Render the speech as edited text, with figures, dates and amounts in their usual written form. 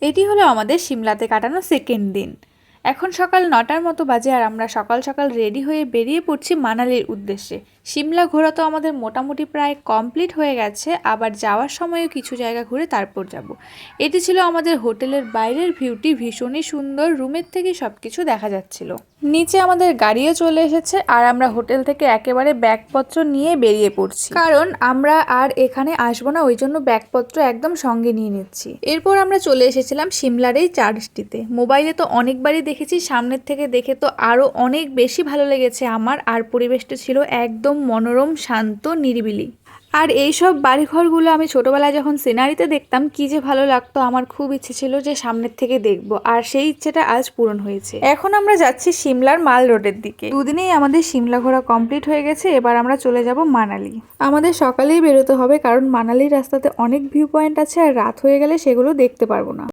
এটি হলো আমাদের সিমলাতে কাটানো সেকেন্ড দিন। এখন সকাল 9টার মতো বাজে আর আমরা সকাল সকাল রেডি হয়ে বেরিয়ে পড়ছি মানালির উদ্দেশ্যে। সিমলা ঘোরা তো আমাদের মোটামুটি প্রায় কমপ্লিট হয়ে গেছে, আবার যাওয়ার সময়ও কিছু জায়গা ঘুরে তারপর যাব। এটি ছিল আমাদের হোটেলের বাইরের ভিউটি, ভীষণই সুন্দর, রুমের থেকে সব কিছু দেখা যাচ্ছিল। নিচে আমাদের গাড়িও চলে এসেছে আর আমরা হোটেল থেকে একেবারে ব্যাগপত্র নিয়ে বেরিয়ে পড়ছি, কারণ আমরা আর এখানে আসবো না, ওই জন্য ব্যাগপত্র একদম সঙ্গে নিয়ে নিচ্ছি। এরপর আমরা চলে এসেছিলাম সিমলার এই চার্চটিতে। মোবাইলে তো অনেকবারই দেখেছি, সামনের থেকে দেখে তো আরও অনেক বেশি ভালো লেগেছে আমার। আর পরিবেশটা ছিল একদম মনোরম, শান্ত, নিরিবিলি। আর এইসব বাড়িঘরগুলো আমি ছোটবেলায় যখন সিনারিতে দেখতাম কি যে ভালো লাগতো, আমার খুব ইচ্ছে ছিল যে সামনের থেকে দেখব, আর সেই ইচ্ছেটা আজ পূরণ হয়েছে। এখন আমরা যাচ্ছি সিমলার মাল রোডের দিকে। দুদিনেই আমাদের সিমলা ঘোরা কমপ্লিট হয়ে গেছে, এবার আমরা চলে যাব মানালি। আমাদের সকালেই বেরোতে হবে, কারণ মানালির রাস্তাতে অনেক ভিউ পয়েন্ট আছে আর রাত হয়ে গেলে সেগুলো দেখতে পারবো না।